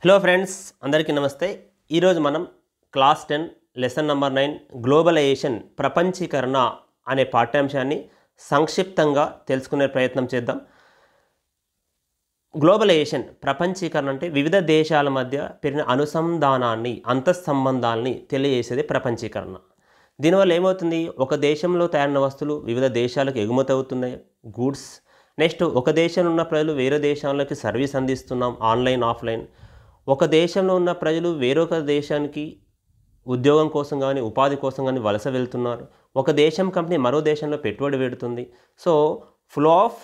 Hello friends, అందరికీ నమస్తే. ఈరోజు మనం క్లాస్ 10 లెసన్ నెంబర్ 9 గ్లోబలైజేషన్ ప్రపంచీకరణ అనే పాఠ్యాంశాన్ని సంక్షిప్తంగా తెలుసుకునే ప్రయత్నం చేద్దాం. గ్లోబలైజేషన్ ప్రపంచీకరణ అంటే వివిధ దేశాల మధ్య పెరిగిన అనుసంధానాన్ని, అంతఃసంబంధాలని తెలియజేసేది ప్రపంచీకరణ. దీనివల్ల ఏమవుతుంది? ఒక దేశంలో తయారైన వస్తువులు వివిధ దేశాలకు ఎగుమతి అవుతున్నాయి, గూడ్స్. నెక్స్ట్, ఒక దేశంలో ఉన్న ప్రజలు వేరే దేశాలకి సర్వీస్ అందిస్తున్నాం, ఆన్లైన్ ఆఫ్లైన్. ఒక దేశంలో ఉన్న ప్రజలు వేరొక దేశానికి ఉద్యోగం కోసం కానీ ఉపాధి కోసం కానీ వలస వెళ్తున్నారు. ఒక దేశం కంపెనీ మరో దేశంలో పెట్టుబడి పెడుతుంది. So flow of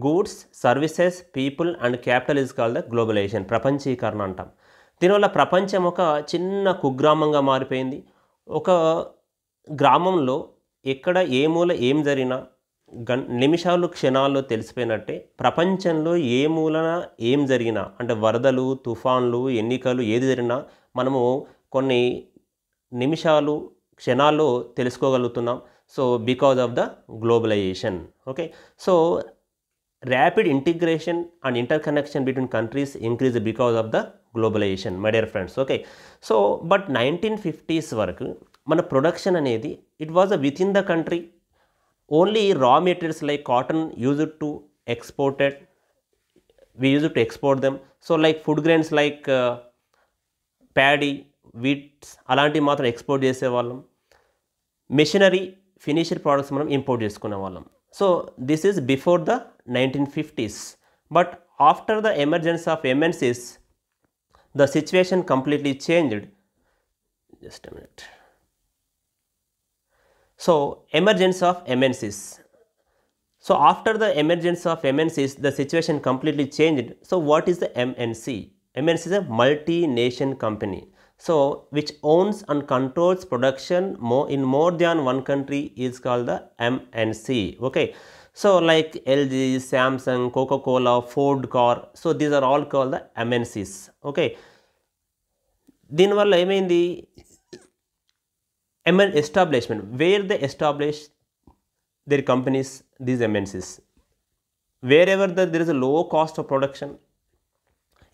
goods, services, people and capital is called the globalisation, ప్రపంచీకరణ అంటాం. దీనివల్ల ప్రపంచం ఒక చిన్న కుగ్రామంగా మారిపోయింది. ఒక గ్రామంలో ఎక్కడ ఏ మూల ఏం జరిగినా నిమిషాలు క్షణాల్లో తెలిసిపోయినట్టే ప్రపంచంలో ఏ మూలన ఏం జరిగినా, అంటే వరదలు, తుఫాన్లు, ఎన్నికలు ఏది జరిగినా మనము కొన్ని నిమిషాలు క్షణాల్లో తెలుసుకోగలుగుతున్నాం. So because of the globalization. Okay, so rapid integration and inter connection between countries increase because of the globalization, my dear friends. Okay, so but 1950s వరకు మన ప్రొడక్షన్ అనేది it was with in the country. Only raw materials like cotton used to exported, we used to export them. So like food grains like paddy, wheat అలాంటివి మాత్రం export చేసేవాళ్ళం. Machinery, finished products మనం import చేసుకునే వాళ్ళం. So this is before the 1950s. But after the emergence of MNCs the situation completely changed. Just a minute. So emergence of MNCs. So after the emergence of MNCs, the situation completely changed. So what is the MNC? MNC is a multi-nation company. So which owns and controls production in more than one country is called the MNC. Okay. So like LG, Samsung, Coca-Cola, Ford car. So these are all called the MNCs. Okay. దీనివల్ల ఏమైంది? Establishment, where they establish their companies, these MNCs, wherever there is a low cost of production,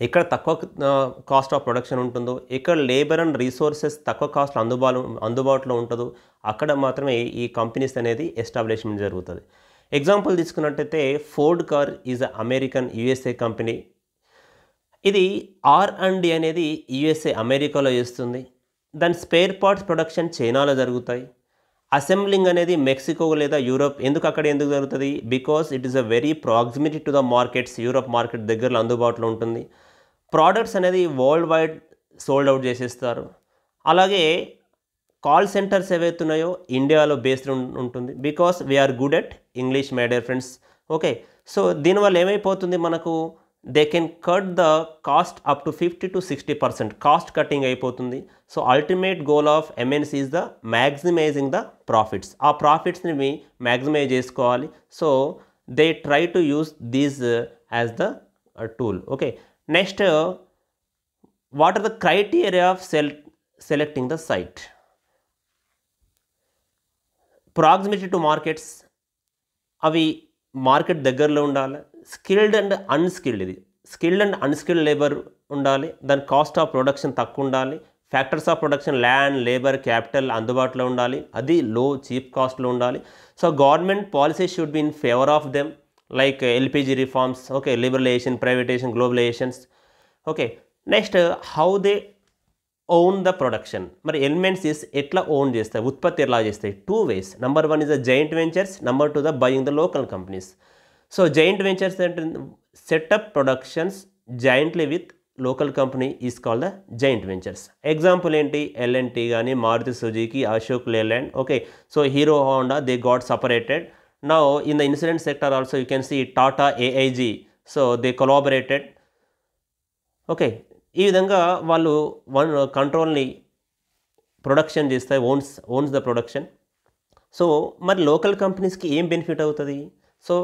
ఎక్కడ తక్కువ cost of production ఉంటుందో, ఎక్కడ labour and resources తక్కువ cost అందుబాటులో ఉంటుందో అక్కడ మాత్రమే ఈ కంపెనీస్ అనేది ఎస్టాబ్లిష్మెంట్ జరుగుతుంది. ఎగ్జాంపుల్ తీసుకున్నట్టయితే Ford car is American USA company. ఇది R&D అనేది USA అమెరికాలో చేస్తుంది. దాని స్పేర్ పార్ట్స్ ప్రొడక్షన్ చైనాలో జరుగుతాయి. అసెంబ్లింగ్ అనేది మెక్సికో లేదా యూరోప్. ఎందుకు జరుగుతుంది? Because it is a very proximity to the markets. Europe market దగ్గరలో అందుబాటులో ఉంటుంది. ప్రోడక్ట్స్ అనేది వరల్డ్ వైడ్ సోల్డ్ అవుట్ చేసేస్తారు. అలాగే కాల్ సెంటర్స్ ఏవైతున్నాయో ఇండియాలో బేస్డ్ ఉంటుంది. Because we are good at English, my dear friends. Okay, so దీనివల్ల ఏమైపోతుంది మనకు? They can cut the cost up to 50 to 60% cost cutting అయిపోతుంది. So ultimate goal of MNC is the maximizing the profits. ఆ ప్రాఫిట్స్ని maximize చేసుకోవాలి. So they try to use these as the tool. Okay, next, what are the criteria of selecting the site? Proximity to markets, అవి market దగ్గరలో ఉండాలి. Skilled and unskilled, ఇది skilled and unskilled labour ఉండాలి. దాని cost of production తక్కువ ఉండాలి. Factors of production land, labour, capital అందుబాటులో ఉండాలి. అది లో చీప్ కాస్ట్లో ఉండాలి. So government policy should be in favour of them, like LPG reforms. Okay, liberalization, privatization, globalizations. Okay, next, how they own the production. మరి MNCs ఎట్లా own చేస్తాయి, ఉత్పత్తి ఎలా చేస్తాయి? 2 ways. Number 1 is the joint ventures, number 2 the buying the local companies. So joint ventures అంటే setup productions jointly with local company is called the joint ventures. Example ఏంటి? L&T కానీ, Maruti Suzuki, Ashok Leyland. Okay, so Hero Honda, they got separated. Now in the insurance sector also you can see Tata, AIG. So they collaborated. Okay, ఈ విధంగా వాళ్ళు కంట్రోల్ని production చేస్తాయి, owns the production. So మరి local కంపెనీస్కి ఏం బెనిఫిట్ అవుతుంది? So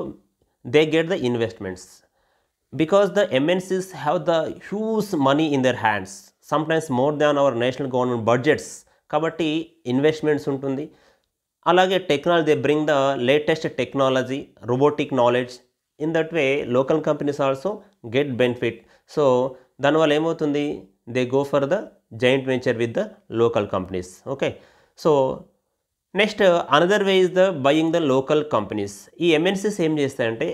they get the investments because the MNCs have the huge money in their hands, sometimes more than our national government budgets. కాబట్టి ఇన్వెస్ట్మెంట్స్ ఉంటుంది. అలాగే technology, they bring the latest technology, robotic knowledge. In that way local companies also get benefit. So దానివల్ల ఏమవుతుంది, they go for the joint venture with the local companies. Okay, so next another way is the buying the local companies. ఈ MNCs ఏం చేస్తాయంటే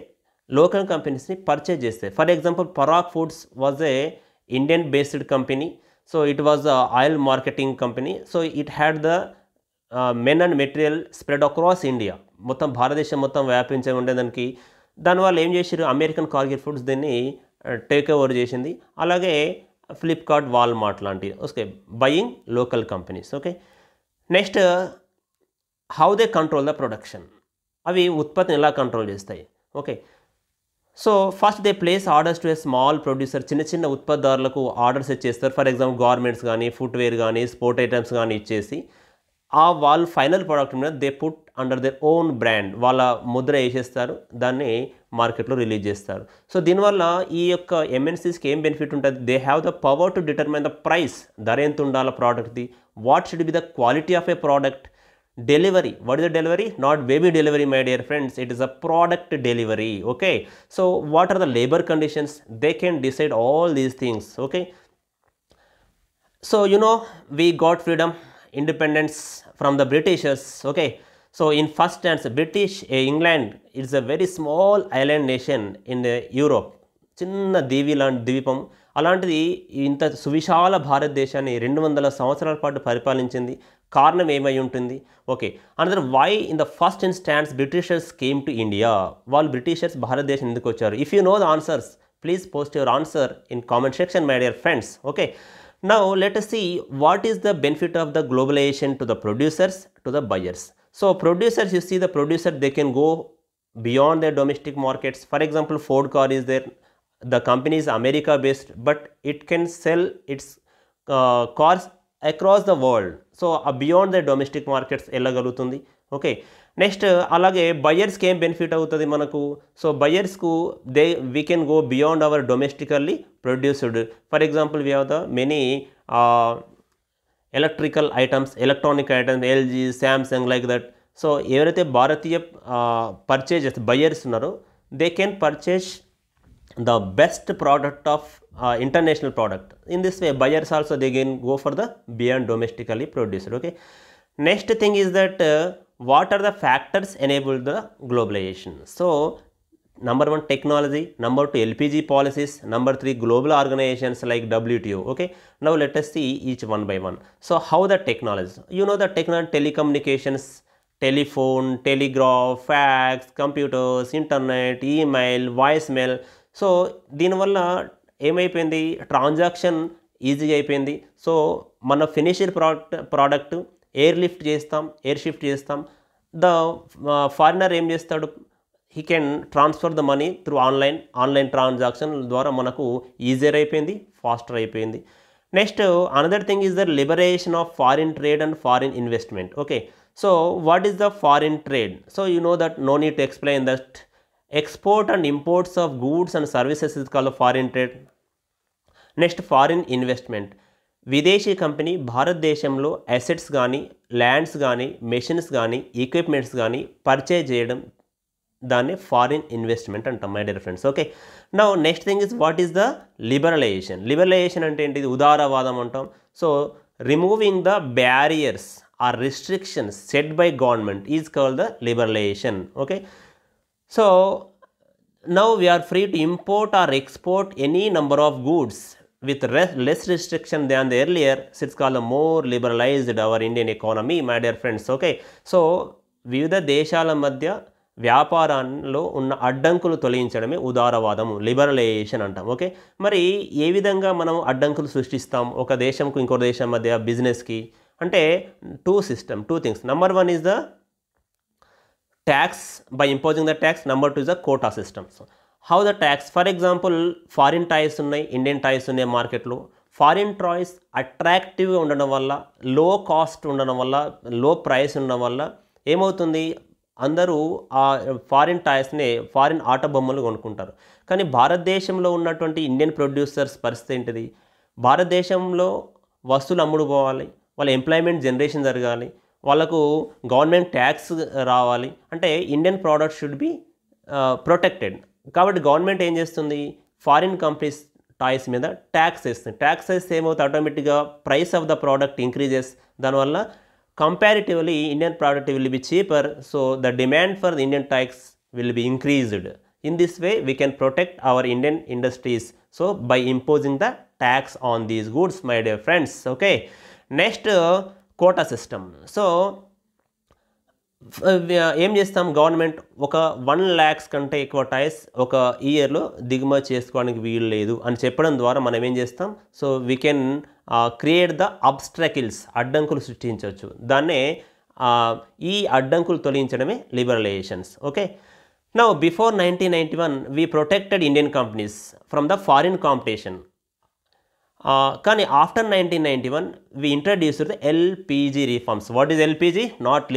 local కంపెనీస్ని purchase చేస్తాయి. For example Parag foods was a Indian based company. So it was the oil marketing company. So it had the men and material spread across India, మొత్తం భారతదేశం మొత్తం వ్యాపించే ఉండేదానికి. దానివల్ల ఏం చేసారు, అమెరికన్ కార్గిల్ ఫుడ్స్ దీన్ని టేక్ ఓవర్ చేసింది. అలాగే ఫ్లిప్కార్ట్, వాల్మార్ట్ లాంటివి. Okay, buying local companies. Okay, next how they control the production. అవి ఉత్పత్తిని ఎలా కంట్రోల్ చేస్తాయి. Okay, so first they place orders to a small producer. చిన్న చిన్న ఉత్పత్తిదారులకు ఆర్డర్స్ ఇచ్చేస్తారు. ఫర్ ఎగ్జాంపుల్ గార్మెంట్స్ కానీ, ఫుట్వేర్ కానీ, స్పోర్ట్ ఐటమ్స్ కానీ ఇచ్చేసి వాళ్ళు ఫైనల్ ప్రోడక్ట్ మీద they put under their own brand, వాళ్ళ ముద్ర వేసేస్తారు, దాన్ని మార్కెట్లో రిలీజ్ చేస్తారు. సో దీనివల్ల ఈ యొక్క ఎంఎన్సీస్కి ఏం బెనిఫిట్ ఉంటుంది, they have the power to determine the price, ధర ఎంత ఉండాలి ప్రోడక్ట్ది, what should be the quality of a product, delivery, what is the delivery, not baby delivery my dear friends, it is a product delivery. Okay, so what are the labor conditions, they can decide all these things. Okay, so you know we got freedom, independence from the Britishers. Okay, so in first instance British England is a very small island nation in Europe, చిన్న దీవి లాంటి ద్వీపం. అలాంటిది ఇంత సువిశాల భారతదేశాన్ని 200 సంవత్సరాల పాటు పరిపాలించింది. కారణం ఏమై ఉంటుంది. Okay, another why in the first instance Britishers came to India, వాళ్ళు బ్రిటిషర్స్ భారతదేశం ఎందుకు వచ్చారు. If you know the answers please post your answer in comment section my dear friends. Okay, now let us see what is the benefit of the globalization to the producers, to the buyers. So producers, you see the producer, they can go beyond their domestic markets. For example, Ford car is there, the company is America based, but it can sell its cars across the world. So beyond the domestic markets వెళ్ళగలుగుతుంది. Okay, next అలాగే బయర్స్కి ఏం benefit అవుతుంది మనకు. So బయర్స్కు we can go beyond our domestically produced. For example we have the many electrical items, electronic items, LG, Samsung like that. So ఎవరైతే భారతీయ purchases buyers ఉన్నారో they can purchase the best product of international product. In this way buyers also they can go for the beyond domestically produced. Okay, next thing is that what are the factors enable the globalization. So number 1 technology, number 2 LPG policies, number 3 global organizations like WTO. Okay, now let us see each one by one. So how the technology, you know the technology, telecommunications, telephone, telegraph, fax, computers, internet, email, voicemail. సో దీనివల్ల ఏమైపోయింది, transaction ఈజీగా అయిపోయింది. So మన finished product air lift చేస్తాం, air shift చేస్తాం. The foreigner ఏం చేస్తాడు, he can transfer the money through online transaction ద్వారా మనకు ఈజియర్ అయిపోయింది, ఫాస్టర్ అయిపోయింది. Next another thing is the liberation of foreign trade and foreign investment. Okay, so what is the foreign trade. So you know that, no need to explain that. Export and imports of goods and services is called foreign trade. Next, foreign investment. విదేశీ company భారతదేశంలో assets కానీ, lands కానీ, machines కానీ, equipments కానీ purchase చేయడం, దాన్ని foreign investment అంటాం my dear friends. Okay, now next thing is what is the liberalisation. Liberalisation అంటే ఏంటిది, ఉదారవాదం అంటాం. So removing the barriers or restrictions set by government is called the liberalisation. Okay, so now we are free to import or export any number of goods with less restriction than the earlier. It's called a more liberalized our Indian economy my dear friends. Okay, so వివిధ దేశాల మధ్య వ్యాపారంలో ఉన్న అడ్డంకులు తొలగించడమే ఉదారవాదము, liberalisation అంటాం. Okay, మరి ఏ విధంగా మనం అడ్డంకులు సృష్టిస్తాం ఒక దేశంకు ఇంకో దేశం మధ్య బిజినెస్కి అంటే two things. Number 1 is the tax, by imposing the tax. Number 2 is the quota system. So how the tax, for example foreign ties ఉన్నాయి, ఇండియన్ ties ఉన్నాయి మార్కెట్లో. ఫారిన్ టాయ్స్ అట్రాక్టివ్గా ఉండడం వల్ల, లో కాస్ట్ ఉండడం వల్ల, లో ప్రైస్ ఉండడం వల్ల ఏమవుతుంది, అందరూ ఆ ఫారిన్ టాయ్స్ని, ఫారిన్ ఆట బొమ్మలు కొనుక్కుంటారు. కానీ భారతదేశంలో ఉన్నటువంటి ఇండియన్ ప్రొడ్యూసర్స్ పరిస్థితి ఏంటిది, భారతదేశంలో వస్తువులు అమ్ముడుపోవాలి, వాళ్ళ ఎంప్లాయ్మెంట్ జనరేషన్ జరగాలి, వాళ్ళకు గవర్నమెంట్ ట్యాక్స్ రావాలి, అంటే Indian product should be protected. కాబట్టి గవర్నమెంట్ ఏం చేస్తుంది, ఫారిన్ కంపెనీస్ టాయ్స్ మీద ట్యాక్స్ వేస్తుంది. ట్యాక్స్ వేస్తే ఏమవుతుంది, ఆటోమేటిక్గా price of the product increases. దానివల్ల కంపారిటివ్లీ Indian product will be cheaper, so the demand for the Indian tax will be increased. In this way we can protect our Indian industries, so by imposing the tax on these goods, my dear friends. Okay, next quota system. So ఏం చేస్తాం, government ఒక 1 lakhs కంటే ఎక్కువ toys ఒక ఇయర్లో దిగుమతి చేసుకోవడానికి వీలు లేదు అని చెప్పడం ద్వారా మనం ఏం చేస్తాం, so we can create the obstacles, అడ్డంకులు సృష్టించవచ్చు. దాన్నే ఈ అడ్డంకులు తొలగించడమే liberalizations. Okay, now before 1991 we protected Indian companies from the foreign competition. కానీ after 1991 we introduced the LPG reforms. What is LPG? Not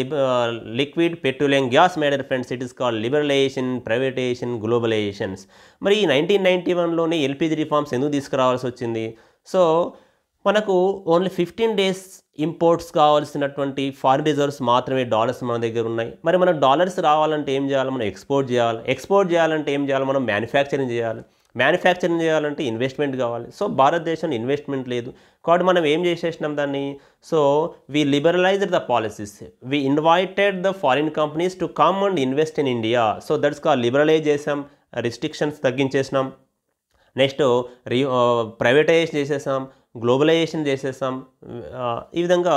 liquid petroleum gas, my dear friends. It is called liberalization, privatization, globalizations. మరి 1991లోనే LPG reforms ఎందుకు తీసుకురావాల్సి వచ్చింది? So మనకు only 15 days imports కావాల్సినటువంటి foreign reserves మాత్రమే dollars మన దగ్గర ఉన్నాయి. మరి మనం డాలర్స్ రావాలంటే ఏం చేయాలి, మనం ఎక్స్పోర్ట్ చేయాలి. ఎక్స్పోర్ట్ చేయాలంటే ఏం చేయాలి, మనం మ్యానుఫ్యాక్చరింగ్ చేయాలి. మ్యానుఫ్యాక్చరింగ్ చేయాలంటే ఇన్వెస్ట్మెంట్ కావాలి. సో భారతదేశంలో ఇన్వెస్ట్మెంట్ లేదు కాబట్టి మనం ఏం చేసేసినాం దాన్ని, so we liberalised the policies, we invited the foreign companies to come and invest in India. So that's call liberalise చేసాం, రిస్ట్రిక్షన్స్ తగ్గించేసినాం. నెక్స్ట్ ప్రైవేటైజేషన్ చేసేసాం, గ్లోబలైజేషన్ చేసేసాం. ఈ విధంగా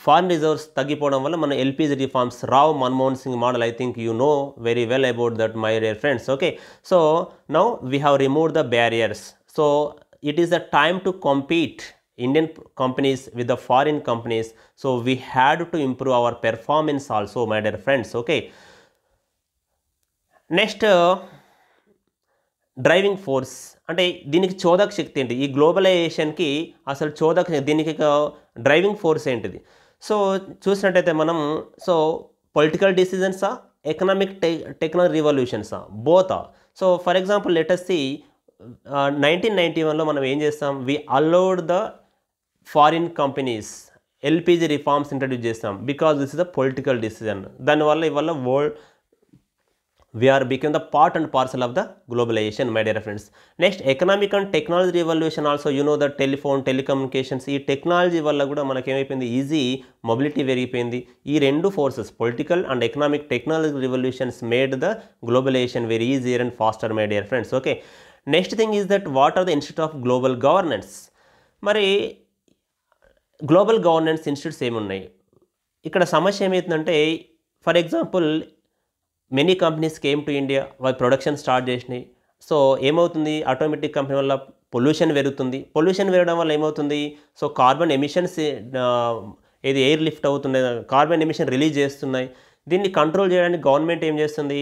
ఫారిన్ రిజర్వ్స్ తగ్గిపోవడం వల్ల మన LPG reforms, Rao Manmohan Singh model, I think you know very well about that my dear friends. Okay, so now we have removed the barriers. So it is the time to compete Indian companies with the foreign companies. So we had to improve our performance also, my dear friends. Okay, next driving force అంటే దీనికి చోదక శక్తి ఏంటి, ఈ గ్లోబలైజేషన్కి అసలు చోదక, దీనికి driving force ఏంటిది? So చూసినట్టయితే మనం, so political డిసిజన్సా, ఎకనామిక్ టెక్నాలజీ రివల్యూషన్సా, బోతా? So for example let us see 1991లో మనం ఏం చేస్తాం, we allowed the foreign companies LPG reforms introduce చేస్తాం because this is the political decision. దానివల్ల ఇవల్ల world we are become the part and parcel of the globalization, my dear friends. Next, economic and technology revolution also, you know the telephone, telecommunications, ఈ technology వల్ల కూడా మనకి ఏమైపోయింది, easy mobility పెరిగిపోయింది. ఈ రెండు forces, political and economic technology revolutions made the globalisation very easier and faster, my dear friends. Okay, next thing is that what are the institute of global governance. మరి global governance institutes ఏమున్నాయి? ఇక్కడ సమస్య ఏమవుతుందంటే, for example many companies came to India, వాళ్ళ production start చేసినాయి. So ఏమవుతుంది, automatic company వల్ల pollution పెరుగుతుంది. పొల్యూషన్ పెరగడం వల్ల ఏమవుతుంది, సో కార్బన్ ఎమిషన్స్, ఏది ఎయిర్ లిఫ్ట్ అవుతుంది, కార్బన్ ఎమిషన్ రిలీజ్ చేస్తున్నాయి. దీన్ని కంట్రోల్ చేయడానికి గవర్నమెంట్ ఏం చేస్తుంది,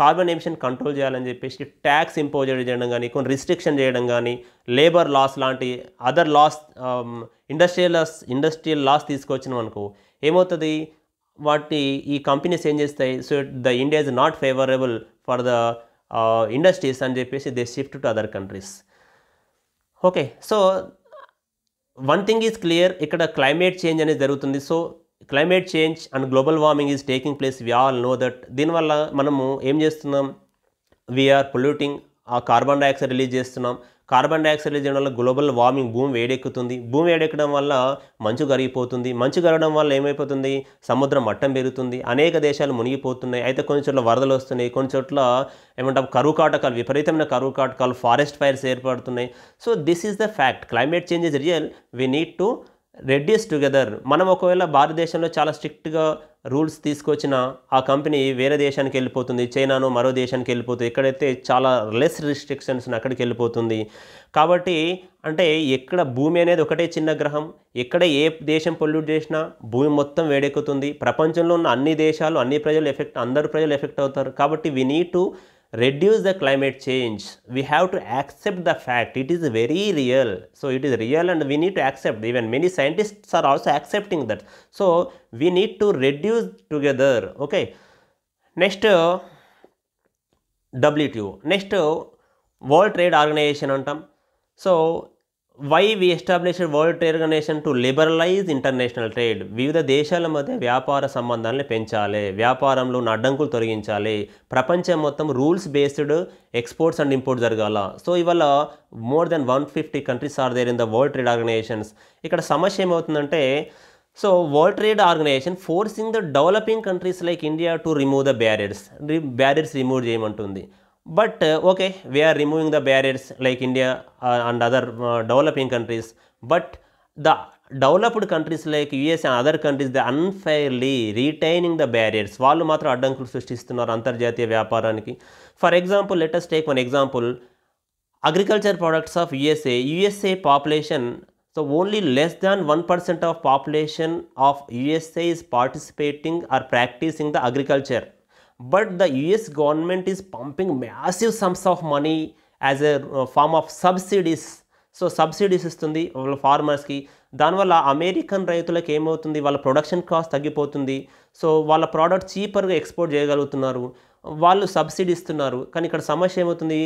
కార్బన్ ఎమిషన్ కంట్రోల్ చేయాలని చెప్పేసి ట్యాక్స్ ఇంపోజ్ చేయడం కానీ, కొన్ని రిస్ట్రిక్షన్ చేయడం కానీ, లేబర్ లాస్ లాంటి అదర్ లాస్, ఇండస్ట్రియల్ లాస్ తీసుకొచ్చినాం అనుకో, ఏమవుతుంది, వాటి ఈ కంపెనీస్ ఏం చేస్తాయి, so the India is not favourable for the industries అని చెప్పేసి they shift to other countries. Okay, so one thing is clear, ఇక్కడ క్లైమేట్ చేంజ్ అనేది జరుగుతుంది. So climate change and global warming is taking place, we all know that. దీనివల్ల మనము ఏం చేస్తున్నాం, we are polluting, ఆ కార్బన్ డైఆక్సైడ్ రిలీజ్ చేస్తున్నాం. Carbon dioxide release చేయడం వల్ల గ్లోబల్ వార్మింగ్, భూమి వేడెక్కుతుంది. భూమి వేడెక్కడం వల్ల మంచు కరిగిపోతుంది. మంచు కరగడం వల్ల ఏమైపోతుంది, సముద్రం మట్టం పెరుగుతుంది. అనేక దేశాలు మునిగిపోతున్నాయి. అయితే కొన్ని చోట్ల వరదలు వస్తున్నాయి, కొన్ని చోట్ల ఏమంటాం కరువు కాటకాలు, విపరీతమైన కరువు కాటకాలు, ఫారెస్ట్ ఫైర్స్ ఏర్పడుతున్నాయి. So this is the fact, climate change is real, we need to reduce together. మనం ఒకవేళ భారతదేశంలో చాలా స్ట్రిక్ట్గా రూల్స్ తీసుకొచ్చిన ఆ కంపెనీ వేరే దేశానికి వెళ్ళిపోతుంది, చైనానో మరో దేశానికి వెళ్ళిపోతుంది. ఎక్కడైతే చాలా లెస్ రిస్ట్రిక్షన్స్ అక్కడికి వెళ్ళిపోతుంది. కాబట్టి అంటే ఎక్కడ భూమి అనేది ఒకటే చిన్న గ్రహం, ఎక్కడ ఏ దేశం పొల్యూట్ చేసినా భూమి మొత్తం వేడెక్కుతుంది. ప్రపంచంలో ఉన్న అన్ని దేశాలు, అన్ని ప్రజలు అందరు ప్రజలు ఎఫెక్ట్ అవుతారు. కాబట్టి we need to reduce the climate change. We have to accept the fact, it is very real. So it is real and we need to accept. Even many scientists are also accepting that. So we need to reduce together. Okay, next WTO, next World Trade Organization antam. So why we established world trade organisation to liberalise international trade. వివిధ దేశాల మధ్య వ్యాపార సంబంధాలను పెంచాలి, వ్యాపారంలో ఉన్న అడ్డంకులు తొలగించాలి, ప్రపంచం మొత్తం rules based exports and imports జరగాల. సో ఇవాళ more than 150 countries are there in the world trade organizations. ఇక్కడ సమస్య ఏమవుతుందంటే, so world trade organization forcing the developing countries like India to remove the barriers remove చేయమంటుంది. But okay, we are removing the barriers like India and other developing countries. But the developed countries like US and other countries, they unfairly retaining the barriers. వాళ్ళు మాత్రం అడ్డంకులు సృష్టిస్తున్నారు అంతర్జాతీయ వ్యాపారానికి. For example, let us take one example. Agriculture products of USA population, so only less than 1% of population of USA is participating or practicing the agriculture. But the US government is pumping massive sums of money as a form of subsidies. So subsidies ఇస్తుంది వాళ్ళ ఫార్మర్స్కి. దానివల్ల American రైతులకు ఏమవుతుంది, వాళ్ళ production cost తగ్గిపోతుంది. So వాళ్ళ product చీపర్గా export చేయగలుగుతున్నారు, వాళ్ళు సబ్సిడీ ఇస్తున్నారు. కానీ ఇక్కడ సమస్య ఏమవుతుంది,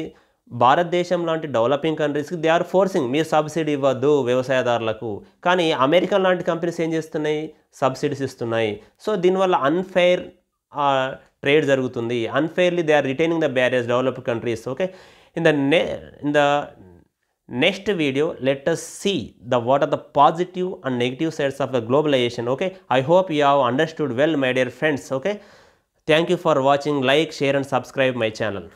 భారతదేశం లాంటి డెవలపింగ్ కంట్రీస్కి దే ఆర్ ఫోర్సింగ్, మీరు సబ్సిడీ ఇవ్వద్దు వ్యవసాయదారులకు. కానీ అమెరికన్ లాంటి కంపెనీస్ ఏం చేస్తున్నాయి, సబ్సిడీస్ ఇస్తున్నాయి. సో దీనివల్ల అన్ఫెయిర్ ట్రేడ్ జరుగుతుంది. Unfairly they are retaining the barriers developed countries. Okay, in the next video let us see what are the positive and negative sides of the globalization. Okay, I hope you have understood well, my dear friends. Okay, thank you for watching. Like, share and subscribe my channel.